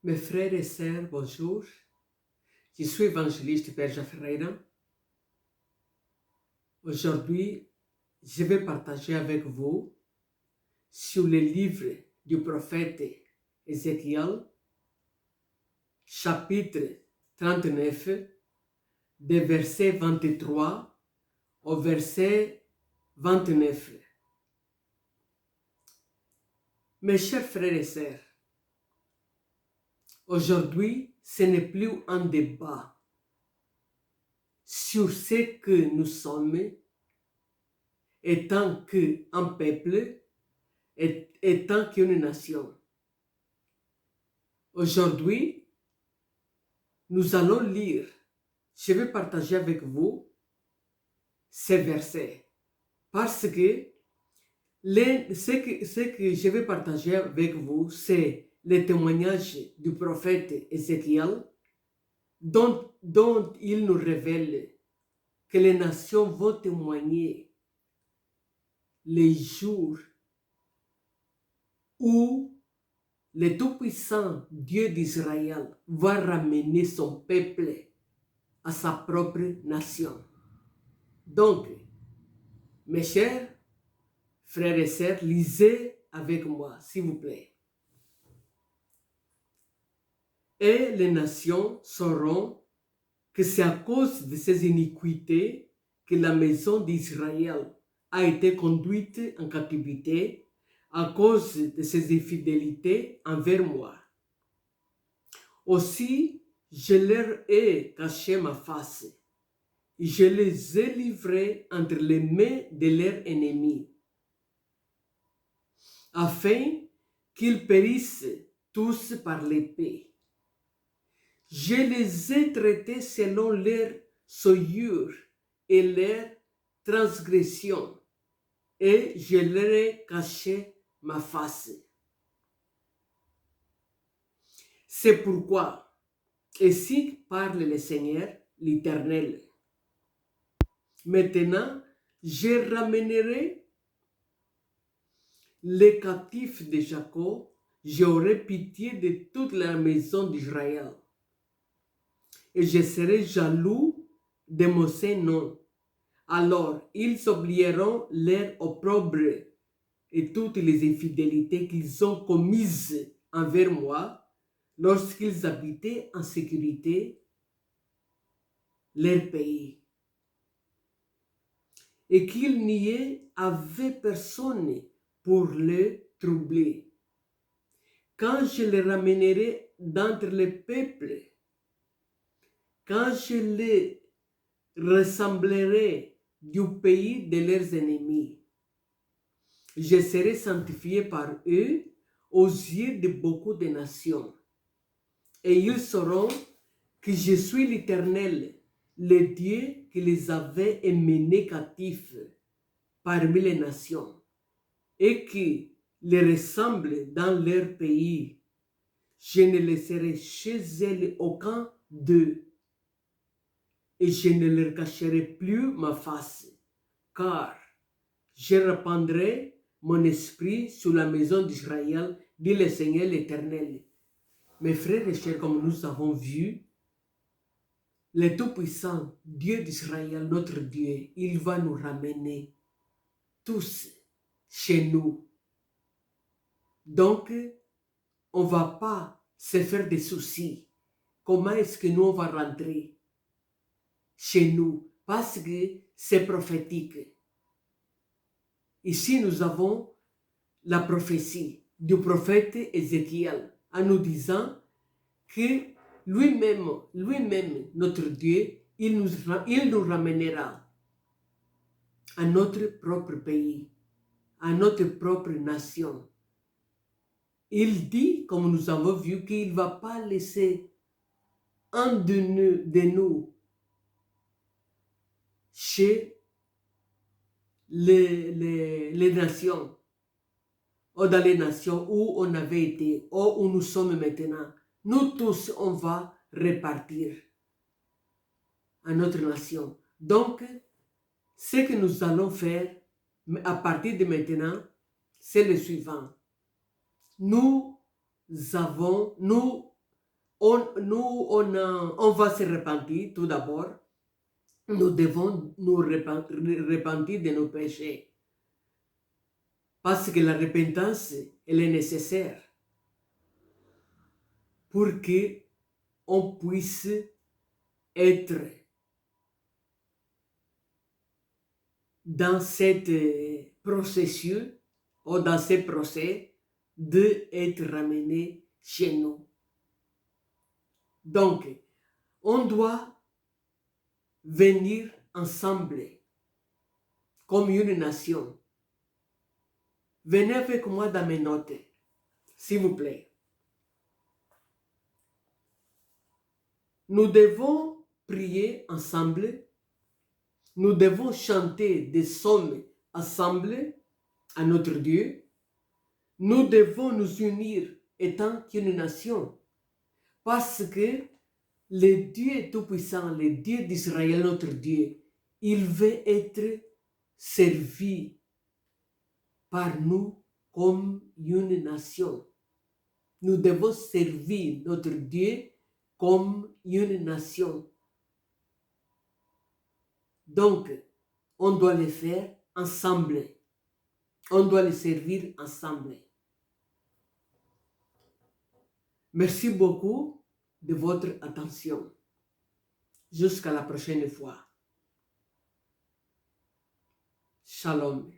Mes frères et sœurs, bonjour. Je suis évangéliste Berja Ferreira. Aujourd'hui, je vais partager avec vous sur le livre du prophète Ézéchiel, chapitre 39, des versets 23 au verset 29. Mes chers frères et sœurs, aujourd'hui, ce n'est plus un débat sur ce que nous sommes étant qu'un peuple, étant qu'une nation. Aujourd'hui, nous allons lire, je vais partager avec vous ces versets parce que ce que je vais partager avec vous, c'est le témoignage du prophète Ézéchiel dont il nous révèle que les nations vont témoigner les jours où le Tout-Puissant Dieu d'Israël va ramener son peuple à sa propre nation. Donc, mes chers frères et sœurs, lisez avec moi, s'il vous plaît. Et les nations sauront que c'est à cause de ces iniquités que la maison d'Israël a été conduite en captivité à cause de ses infidélités envers moi. Aussi, je leur ai caché ma face et je les ai livrés entre les mains de leurs ennemis, afin qu'ils périssent tous par l'épée. Je les ai traités selon leur souillure et leur transgression, et je leur ai caché ma face. C'est pourquoi, ainsi parle le Seigneur, l'Éternel. Maintenant, je ramènerai les captifs de Jacob, j'aurai pitié de toute la maison d'Israël. Et je serai jaloux de mon Saint-Nom. Alors, ils oublieront leur opprobre et toutes les infidélités qu'ils ont commises envers moi lorsqu'ils habitaient en sécurité leur pays. Et qu'il n'y avait personne pour le troubler. Quand je les ramènerai d'entre les peuples, quand je les rassemblerai du pays de leurs ennemis, je serai sanctifié par eux aux yeux de beaucoup de nations. Et ils sauront que je suis l'Éternel, le Dieu qui les avait emmenés captifs parmi les nations, et qui les ressemble dans leur pays. Je ne laisserai chez elles aucun d'eux, et je ne leur cacherai plus ma face, car je répandrai mon esprit sur la maison d'Israël, dit le Seigneur l'Éternel. Mes frères et chers, comme nous avons vu, le Tout-Puissant, Dieu d'Israël, notre Dieu, il va nous ramener tous chez nous. Donc, on ne va pas se faire des soucis. Comment est-ce que nous, on va rentrer chez nous? Parce que c'est prophétique. Ici, nous avons la prophétie du prophète Ézéchiel en nous disant que lui-même, notre Dieu, il nous ramènera à notre propre pays, à notre propre nation. Il dit, comme nous avons vu, qu'il ne va pas laisser un de nous chez les nations, ou dans les nations où on avait été, ou où nous sommes maintenant. Nous tous, on va repartir à notre nation. Donc, ce que nous allons faire à partir de maintenant, c'est le suivant. Nous on va se repentir tout d'abord. Nous devons nous repentir de nos péchés. Parce que la repentance, elle est nécessaire pour que on puisse être dans cette processus ou dans ce procès d'être ramené chez nous. Donc, on doit venir ensemble comme une nation. Venez avec moi dans mes notes, s'il vous plaît. Nous devons prier ensemble. Nous devons chanter des psaumes ensemble à notre Dieu. Nous devons nous unir étant qu'une nation. Parce que le Dieu Tout-Puissant, le Dieu d'Israël, notre Dieu, il veut être servi par nous comme une nation. Nous devons servir notre Dieu comme une nation. Donc, on doit le faire ensemble. On doit le servir ensemble. Merci beaucoup de votre attention. Jusqu'à la prochaine fois. Shalom.